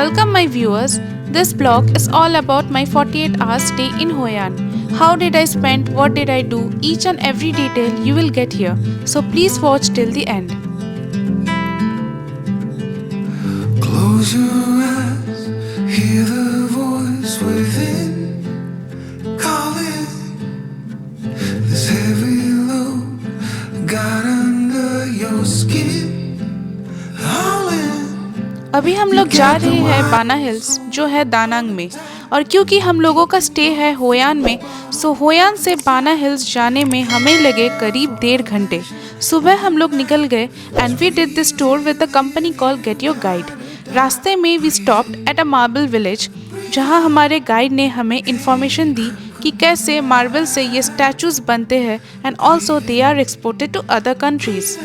Welcome my viewers. This blog is all about my 48 hours stay in Hoi An. How did I spend, what did I do, each and every detail you will get here. So please watch till the end. Close your eyes, hear the voice within calling. This heavy load got under your skin. अभी हम लोग जा रहे हैं बाना hills जो है दानांग में, और क्योंकि हम लोगों का स्टे है होय अन में, सो होय अन से बाना हिल्स जाने में हमें लगे करीब 1.5 घंटे। सुबह हम लोग निकल गए and we did this tour with the company call get your guide. रास्ते में we stopped at a marble village, जहां हमारे गाइड ने हमें इंफॉर्मेशन दी कि कैसे मार्बल से ये स्टैचूज बनते हैं and also they are exported to other countries.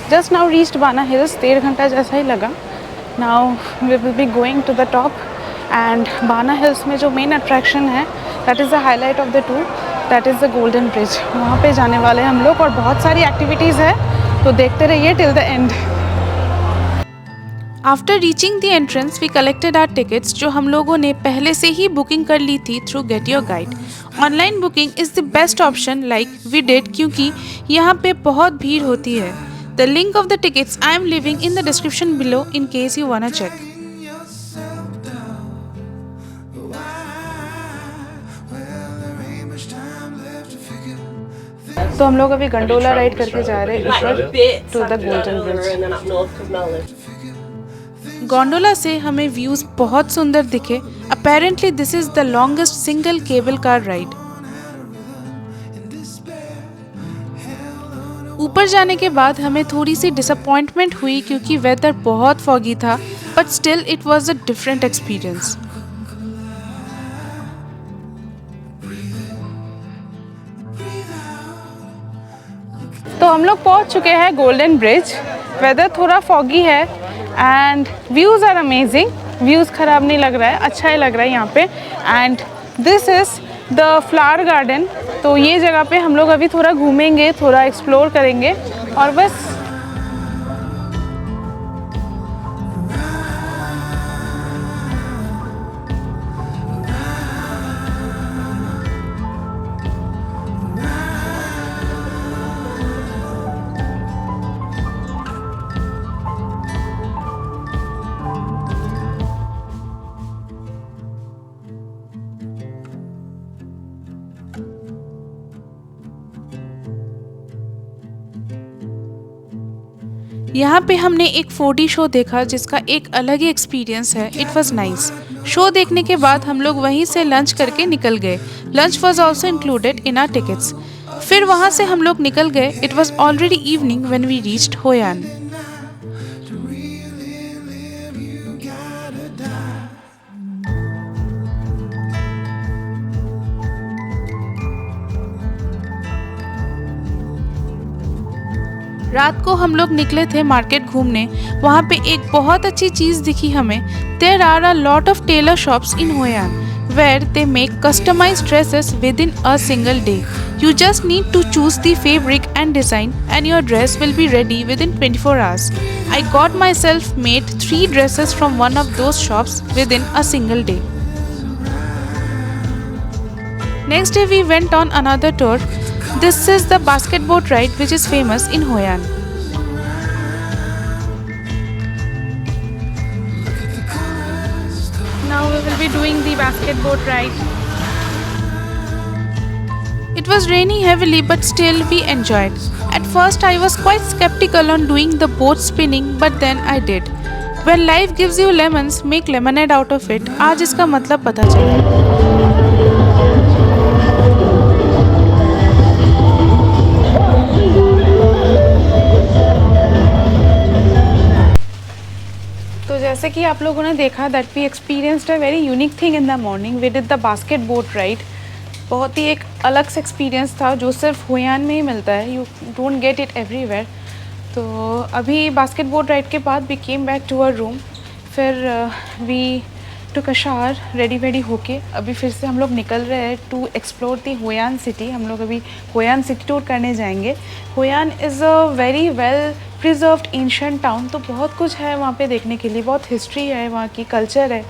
Just now reached Bana Hills, 1.5 घंटा जैसा ही लगा। Now we will be going to the top and Bana Hills में जो मेन अट्रैक्शन है, that is the highlight of the tour, that is the Golden Bridge। वहाँ पे जाने वाले हम लोग और बहुत सारी एक्टिविटीज़ है, तो देखते रहिए till the end। After reaching the entrance, we collected our tickets जो हम लोगों ने पहले से ही बुकिंग कर ली थी through Get Your Guide। Online booking is the best option like we did, क्योंकि यहाँ पे बहुत भीड़ होती है। The link of the tickets I am leaving in the description below in case you wanna check. तो हम लोग अभी गंडोला राइड करके जा रहे हैं ऊपर to the golden bridge. Gondola से हमें व्यूज बहुत सुंदर दिखे। Apparently this is the longest single cable car ride. ऊपर जाने के बाद हमें थोड़ी सी डिसअपॉइंटमेंट हुई क्योंकि वेदर बहुत फॉगी था, but still it was a different experience. तो हम लोग पहुंच चुके हैं गोल्डन ब्रिज। वेदर थोड़ा फॉगी है and views are amazing. Views खराब नहीं लग रहा है, अच्छा ही लग रहा है यहाँ पे। And this is the flower garden. तो ये जगह पे हम लोग अभी थोड़ा घूमेंगे, थोड़ा एक्सप्लोर करेंगे और बस। यहाँ पे हमने एक 4D शो देखा जिसका एक अलग ही एक्सपीरियंस है। It was nice. शो देखने के बाद हम लोग वहीं से लंच करके निकल गए। Lunch was also included in our tickets. फिर वहाँ से हम लोग निकल गए। It was already evening when we reached Hoi An. रात को हम लोग निकले थे मार्केट घूमने। वहाँ पे एक बहुत अच्छी चीज़ दिखी हमें। There are a lot of tailor shops in Hoi An where they make customized dresses within a single day. You just need to choose the fabric and design and your dress will be ready within 24 hours. I got myself made 3 dresses from one of those shops within a single day. Next day we went on another tour. This is the basket boat ride which is famous in Hoi An. Now we will be doing the basket boat ride. It was raining heavily but still we enjoyed. At first I was quite skeptical on doing the boat spinning, but then I did. When life gives you lemons, make lemonade out of it. आज इसका मतलब पता चला। जैसे कि आप लोगों ने देखा that we experienced a very unique thing in the morning. We did the basket boat ride. बहुत ही एक अलग से एक्सपीरियंस था जो सिर्फ होय अन में ही मिलता है। You don't get it everywhere. तो अभी बास्केट बोट राइड के बाद we came back to our room. फिर we took a shower, ready होके अभी फिर से हम लोग निकल रहे हैं to explore the Hoi An city. हम लोग अभी होयान सिटी टूर करने जाएंगे। Hoi An is a very well preserved ancient town, तो बहुत कुछ है वहाँ पे देखने के लिए, बहुत हिस्ट्री है, वहाँ की कल्चर है।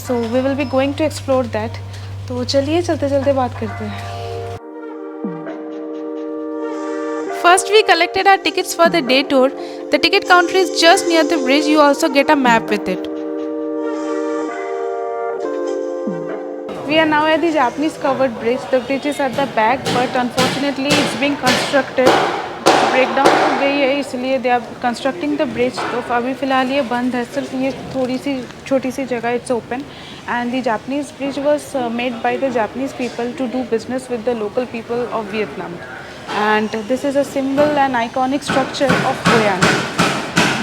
So we will be going to explore that. तो चलिए चलते चलते बात करते हैं। First, we collected our tickets for the day tour. The ticket counter is just near the bridge. You also get a map with it. We are now at the Japanese covered bridge. The bridge is at the back, but unfortunately it's being constructed. Breakdown हो गई है, इसलिए they are constructing the bridge. तो अभी फ़िलहाल ये बंद है, सिर्फ ये थोड़ी सी छोटी सी जगह it's open. And the Japanese bridge was made by the Japanese people to do business with the local people of Vietnam. And this is a symbol and iconic structure of Hoi An,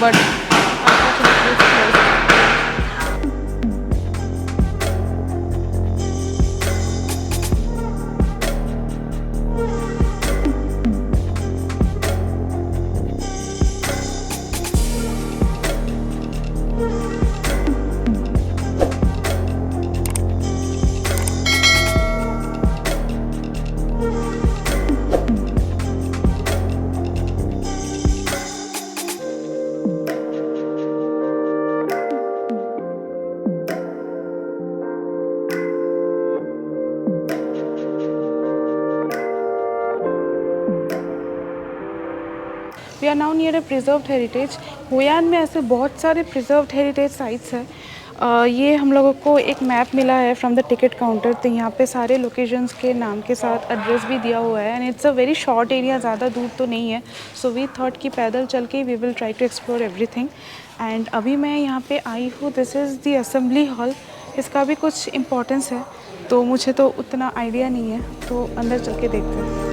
but unfortunately it's closed. We are now near a preserved heritage. Hoi An में ऐसे बहुत सारे preserved heritage sites हैं। ये हम लोगों को एक मैप मिला है फ्रॉम द टिकट काउंटर, तो यहाँ पे सारे लोकेशंस के नाम के साथ एड्रेस भी दिया हुआ है। And it's a very short area, ज़्यादा दूर तो नहीं है। सो वी थॉट कि पैदल चल के we will try to explore everything. And अभी मैं यहाँ पे आई हूँ, this is the assembly hall. इसका भी कुछ इम्पोर्टेंस है, तो मुझे तो उतना आइडिया नहीं है, तो अंदर चल के देखते हैं।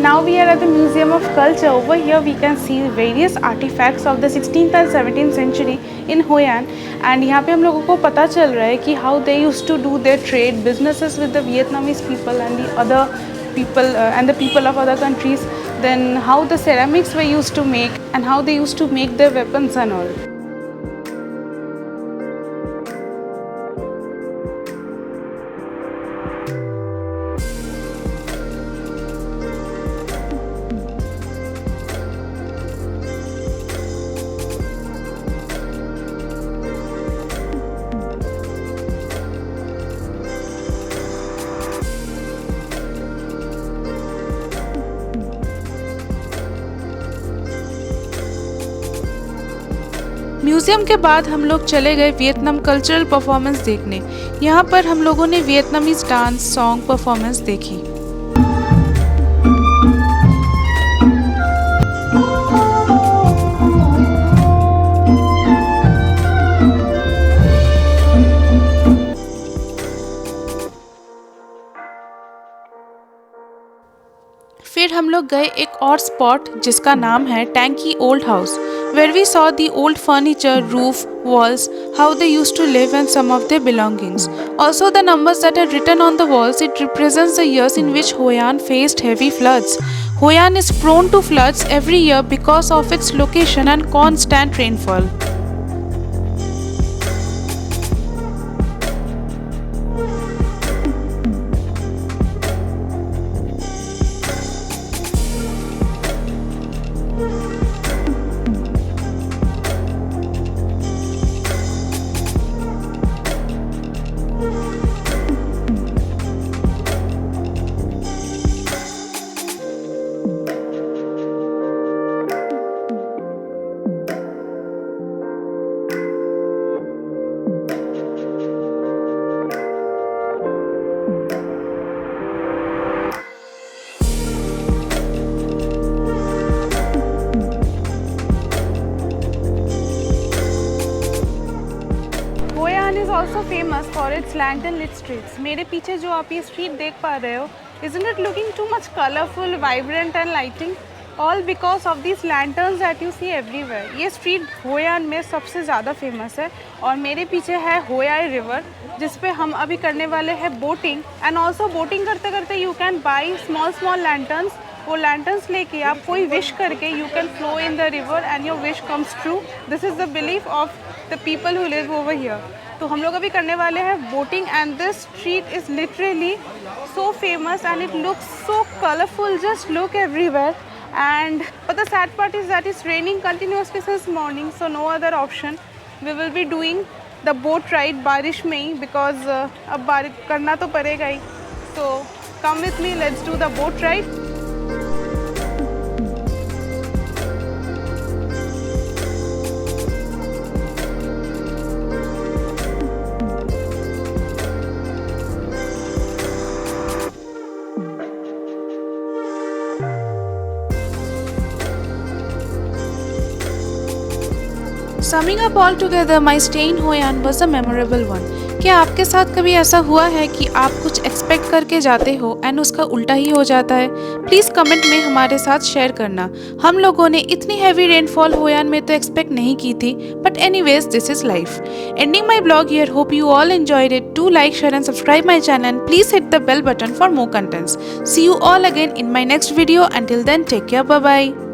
Now we are at the Museum of Culture. Over here we can see various artifacts of the 16th and 17th century in Hoi An. And यहाँ पे हम लोगों को पता चल रहा है कि how they used to do their trade businesses with the Vietnamese people and the other people and the people of other countries. Then how the ceramics were used to make and how they used to make their weapons and all. Museum के बाद हम लोग चले गए Vietnam cultural performance देखने। यहाँ पर हम लोगों ने वियतनामीज डांस सॉन्ग परफॉर्मेंस देखी। फिर हम लोग गए एक और स्पॉट जिसका नाम है टैंकी old house, where we saw the old furniture, roof, walls, how they used to live and some of their belongings. Also the numbers that are written on the walls, it represents the years in which Hoi An faced heavy floods. Hoi An is prone to floods every year because of its location and constant rainfall. famous for its lantern lit streets. मेरे पीछे जो आप ये street देख पा रहे हो, isn't it looking too much colorful, vibrant and lighting? All because of these lanterns that you see everywhere. ये street होयान में सबसे ज़्यादा famous है और मेरे पीछे है होयाई river जिस पे हम अभी करने वाले हैं boating and also boating करते करते you can buy small lanterns. वो lanterns लेके आप कोई wish करके you can flow in the river and your wish comes true. This is the belief of the people who live over here. तो हम लोग अभी करने वाले हैं boating and this street is literally so famous and it looks so colorful. Just look everywhere. And but the sad part is that it's raining continuously since morning, so no other option. We will be doing the boat ride बारिश में ही because अब बारिश करना तो पड़ेगा ही. So come with me, let's do the boat ride. Summing up all together, my stay in Hoi An was a memorable one. क्या आपके साथ कभी ऐसा हुआ है कि आप कुछ एक्सपेक्ट करके जाते हो एंड उसका उल्टा ही हो जाता है? प्लीज़ कमेंट में हमारे साथ शेयर करना. हम लोगों ने इतनी हैवी रेनफॉल होयान में तो एक्सपेक्ट नहीं की थी, but anyways this is life. Ending my blog here. Hope you all enjoyed it. Do like, share and subscribe my channel and please hit the bell button for more contents. See you all again in my next video. Until then, take care. Bye bye.